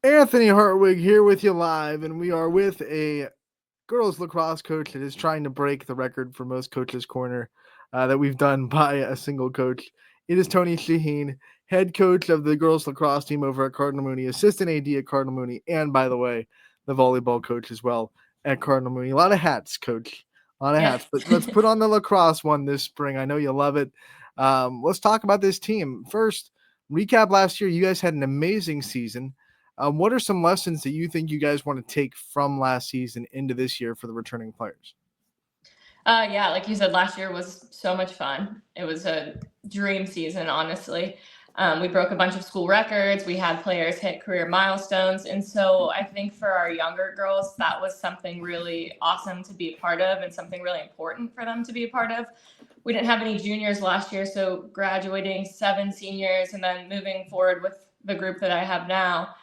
Anthony Hartwig here with you live, and we are with a girls lacrosse coach that is trying to break the record for most coaches' corner that we've done by a single coach. It is Toni Chahine, head coach of the girls lacrosse team over at Cardinal Mooney, assistant AD at Cardinal Mooney, and by the way, the volleyball coach as well at Cardinal Mooney. A lot of hats, coach. A lot of Yes. hats. But let's put on the lacrosse one this spring. I know you love it. Let's talk about this team. First, recap last year. You guys had an amazing season. What are some lessons that you think you guys want to take from last season into this year for the returning players? Yeah, like you said, last year was so much fun. It was a dream season, honestly. We broke a bunch of school records. We had players hit career milestones. And so I think for our younger girls, that was something really awesome to be a part of and something really important for them to be a part of. We didn't have any juniors last year, so graduating 7 seniors and then moving forward with the group that I have now,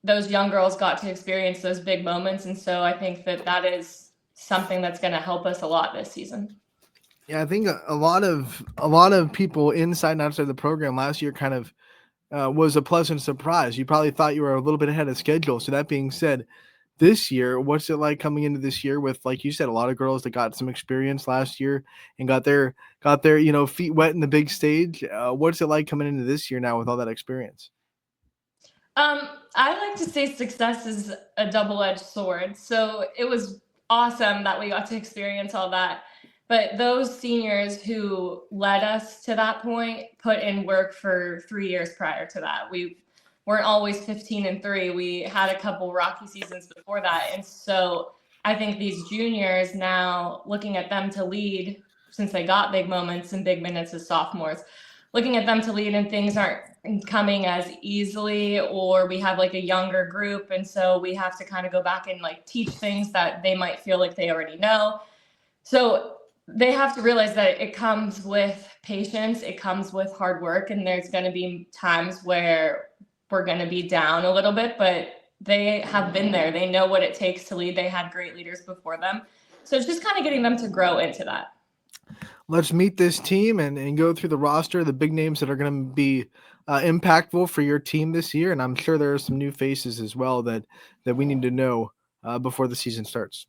those young girls got to experience those big moments. And so I think that is something that's going to help us a lot this season. Yeah, I think a lot of people inside and outside the program last year kind of was a pleasant surprise. You probably thought you were a little bit ahead of schedule. So that being said, this year, what's it like coming into this year with, like you said, a lot of girls that got some experience last year and got their feet wet in the big stage? What's it like coming into this year now with all that experience? I like to say success is a double-edged sword. So it was awesome that we got to experience all that. But those seniors who led us to that point put in work for 3 years prior to that. We weren't always 15-3. We had a couple rocky seasons before that. And so I think these juniors now, looking at them to lead, since they got big moments and big minutes as sophomores, looking at them to lead and things aren't coming as easily, or we have like a younger group. And so we have to kind of go back and like teach things that they might feel like they already know. So they have to realize that it comes with patience, it comes with hard work, and there's going to be times where we're going to be down a little bit, but they have been there. They know what it takes to lead. They had great leaders before them. So it's just kind of getting them to grow into that. Let's meet this team and go through the roster, the big names that are going to be impactful for your team this year. And I'm sure there are some new faces as well that we need to know before the season starts.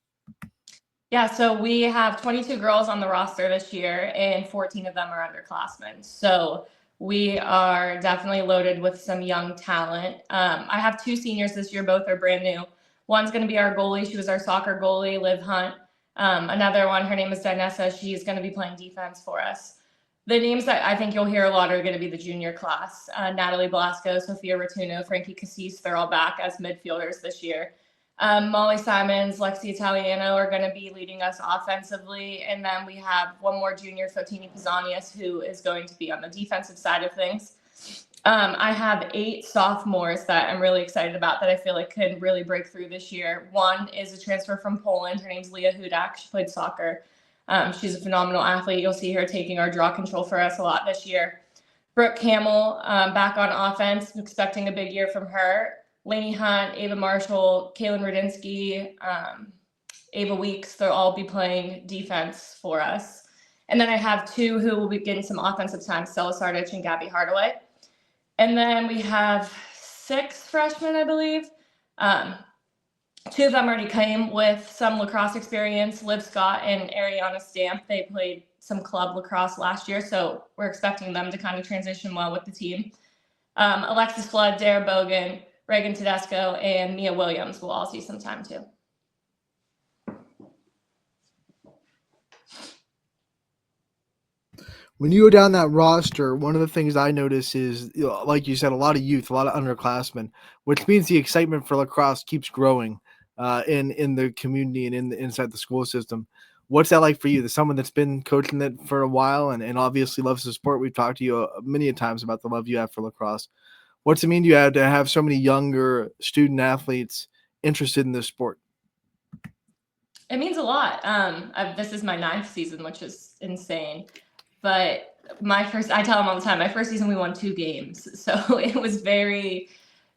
Yeah, so we have 22 girls on the roster this year, and 14 of them are underclassmen. So we are definitely loaded with some young talent. I have 2 seniors this year. Both are brand new. One's going to be our goalie. She was our soccer goalie, Liv Hunt. Another one, her name is Dinessa. She's going to be playing defense for us. The names that I think you'll hear a lot are going to be the junior class. Natalie Blasco, Sophia Rotuno, Frankie Cassis, they're all back as midfielders this year. Molly Simons, Lexi Italiano are going to be leading us offensively. And then we have one more junior, Fotini Pisanius, who is going to be on the defensive side of things. I have 8 sophomores that I'm really excited about that I feel like could really break through this year. One is a transfer from Poland. Her name's Leah Hudak. She played soccer. She's a phenomenal athlete. You'll see her taking our draw control for us a lot this year. Brooke Camel, back on offense. I'm expecting a big year from her. Lainey Hunt, Ava Marshall, Kaylin Rudinsky, Ava Weeks, they'll all be playing defense for us. And then I have 2 who will be getting some offensive time, Stella Sardich and Gabby Hardaway. And then we have 6 freshmen, I believe. 2 of them already came with some lacrosse experience, Liv Scott and Ariana Stamp. They played some club lacrosse last year, so we're expecting them to kind of transition well with the team. Alexis Flood, Dara Bogan, Reagan Tedesco, and Mia Williams will all see some time too. When you go down that roster, one of the things I notice is, like you said, a lot of youth, a lot of underclassmen, which means the excitement for lacrosse keeps growing in the community and inside the school system. What's that like for you? As someone that's been coaching it for a while and obviously loves the sport. We've talked to you many times about the love you have for lacrosse. What's it mean to you to have so many younger student athletes interested in this sport? It means a lot. This is my 9th season, which is insane. But I tell them all the time, my first season we won 2 games. So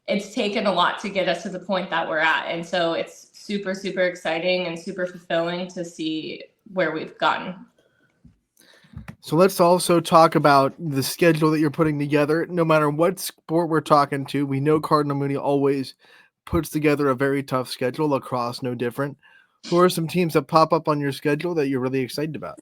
it's taken a lot to get us to the point that we're at. And so it's super, super exciting and super fulfilling to see where we've gotten. So let's also talk about the schedule that you're putting together. No matter what sport we're talking to, we know Cardinal Mooney always puts together a very tough schedule. Lacrosse, no different. Who are some teams that pop up on your schedule that you're really excited about?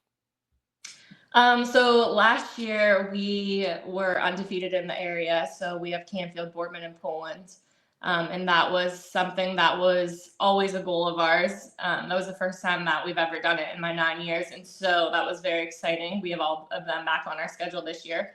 So last year we were undefeated in the area. So we have Canfield, Boardman, and Poland. And that was something that was always a goal of ours. That was the first time that we've ever done it in my 9 years. And so that was very exciting. We have all of them back on our schedule this year.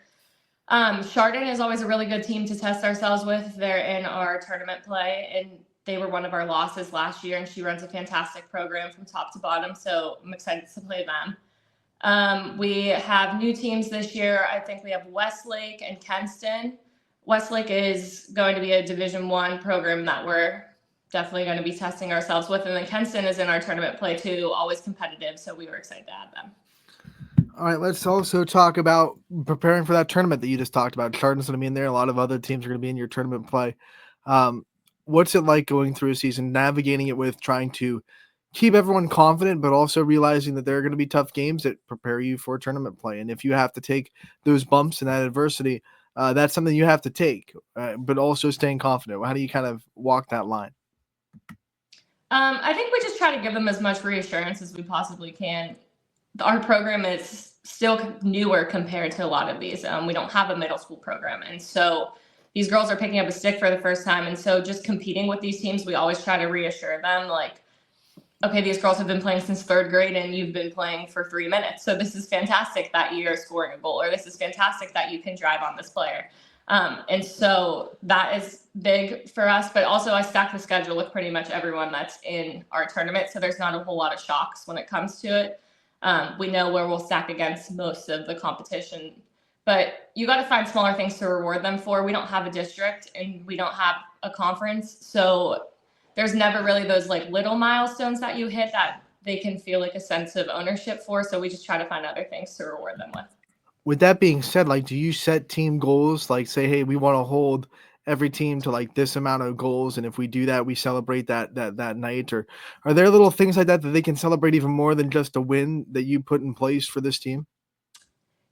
Chardon is always a really good team to test ourselves with. They're in our tournament play, and they were one of our losses last year, and she runs a fantastic program from top to bottom. So I'm excited to play them. We have new teams this year. I think we have Westlake and Kenston. Westlake is going to be a Division I program that we're definitely going to be testing ourselves with. And then Kenston is in our tournament play too, always competitive. So we were excited to add them. All right, let's also talk about preparing for that tournament that you just talked about. Chardon's going to be in there. A lot of other teams are going to be in your tournament play. What's it like going through a season, navigating it with trying to keep everyone confident, but also realizing that there are going to be tough games that prepare you for tournament play? And if you have to take those bumps and that adversity, that's something you have to take, but also staying confident. How do you kind of walk that line? I think we just try to give them as much reassurance as we possibly can. Our program is still newer compared to a lot of these. We don't have a middle school program. And so these girls are picking up a stick for the first time. And so just competing with these teams, we always try to reassure them, like, okay, these girls have been playing since third grade and you've been playing for 3 minutes. So this is fantastic that you're scoring a goal, or this is fantastic that you can drive on this player. And so that is big for us, but also I stack the schedule with pretty much everyone that's in our tournament. So there's not a whole lot of shocks when it comes to it. We know where we'll stack against most of the competition, but you got to find smaller things to reward them for. We don't have a district and we don't have a conference. So there's never really those like little milestones that you hit that they can feel like a sense of ownership for. So we just try to find other things to reward them with. With that being said, like, do you set team goals? Like, say, hey, we want to hold every team to like this amount of goals, and if we do that, we celebrate that night. Or are there little things like that that they can celebrate even more than just a win that you put in place for this team?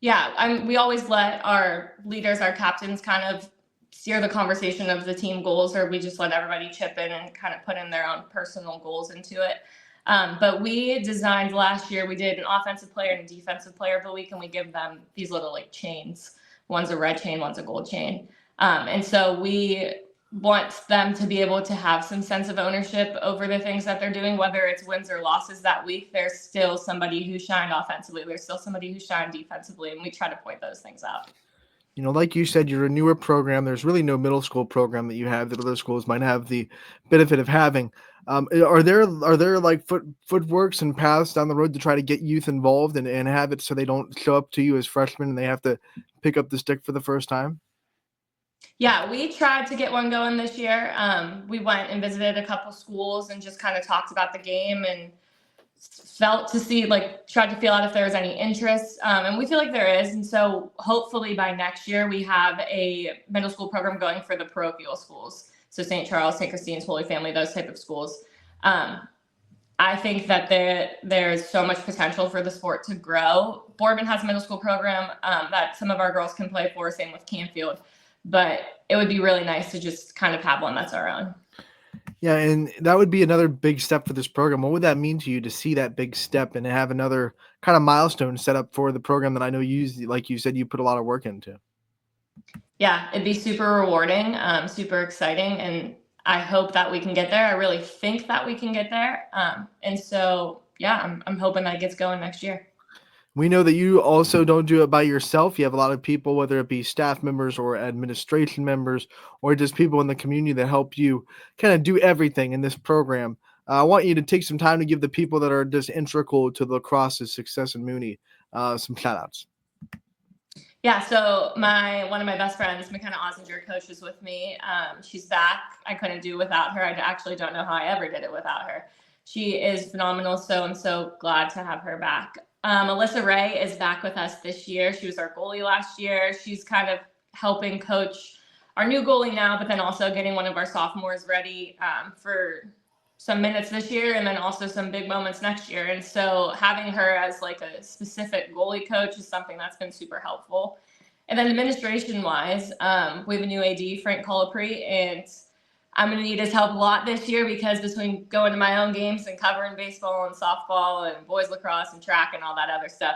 Yeah, we always let our leaders, our captains, kind of steer the conversation of the team goals, or we just let everybody chip in and kind of put in their own personal goals into it. But we designed last year, we did an offensive player and a defensive player of the week, and we give them these little like chains. One's a red chain, one's a gold chain. And so we want them to be able to have some sense of ownership over the things that they're doing, whether it's wins or losses that week. There's still somebody who shined offensively. There's still somebody who shined defensively, and we try to point those things out. You know, like you said, you're a newer program. There's really no middle school program that you have that other schools might have the benefit of having. Are there like footworks and paths down the road to try to get youth involved and have it so they don't show up to you as freshmen and they have to pick up the stick for the first time? Yeah, we tried to get one going this year. We went and visited a couple schools and just kind of talked about the game and tried to feel out if there was any interest. And we feel like there is. And so hopefully by next year, we have a middle school program going for the parochial schools. So St. Charles, St. Christine's, Holy Family, those type of schools. I think that there's so much potential for the sport to grow. Boardman has a middle school program that some of our girls can play for, same with Canfield. But it would be really nice to just kind of have one that's our own. Yeah, and that would be another big step for this program. What would that mean to you to see that big step and have another kind of milestone set up for the program that I know you, like you said, you put a lot of work into? Yeah, it'd be super rewarding, super exciting, and I hope that we can get there. I really think that we can get there. And so, yeah, I'm hoping that gets going next year. We know that you also don't do it by yourself. You have a lot of people, whether it be staff members or administration members or just people in the community that help you kind of do everything in this program. I want you to take some time to give the people that are just integral to lacrosse's success in Mooney some shout outs. Yeah, so one of my best friends, McKenna Ossinger, coaches with me. She's back. I couldn't do without her. I actually don't know how I ever did it without her. She is phenomenal, so I'm so glad to have her back. Alyssa Ray is back with us this year. She was our goalie last year. She's kind of helping coach our new goalie now, but then also getting one of our sophomores ready for some minutes this year and then also some big moments next year. And so having her as like a specific goalie coach is something that's been super helpful. And then administration wise, we have a new AD, Frank Colapri, and I'm going to need his help a lot this year because between going to my own games and covering baseball and softball and boys lacrosse and track and all that other stuff,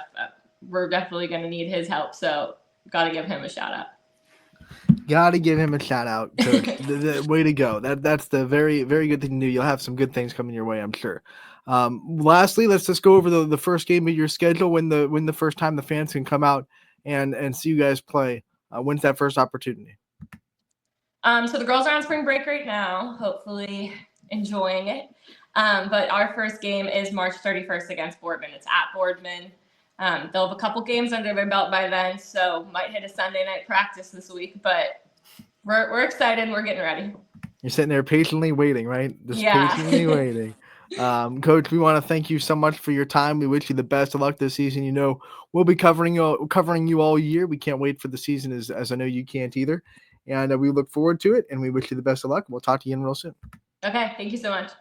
we're definitely going to need his help. So got to give him a shout out. Got to give him a shout out, Coach. the way to go. That's the very, very good thing to do. You'll have some good things coming your way, I'm sure. Lastly, let's just go over the first game of your schedule. When the first time the fans can come out and see you guys play. When's that first opportunity? So the girls are on spring break right now, hopefully enjoying it. But our first game is March 31st against Boardman. It's at Boardman. They'll have a couple games under their belt by then, so might hit a Sunday night practice this week. But we're excited. We're getting ready. You're sitting there patiently waiting, right? Just yeah. patiently waiting. Coach, we want to thank you so much for your time. We wish you the best of luck this season. You know, we'll be covering you all year. We can't wait for the season, as I know you can't either. And we look forward to it, and we wish you the best of luck. We'll talk to you in real soon. Okay, thank you so much.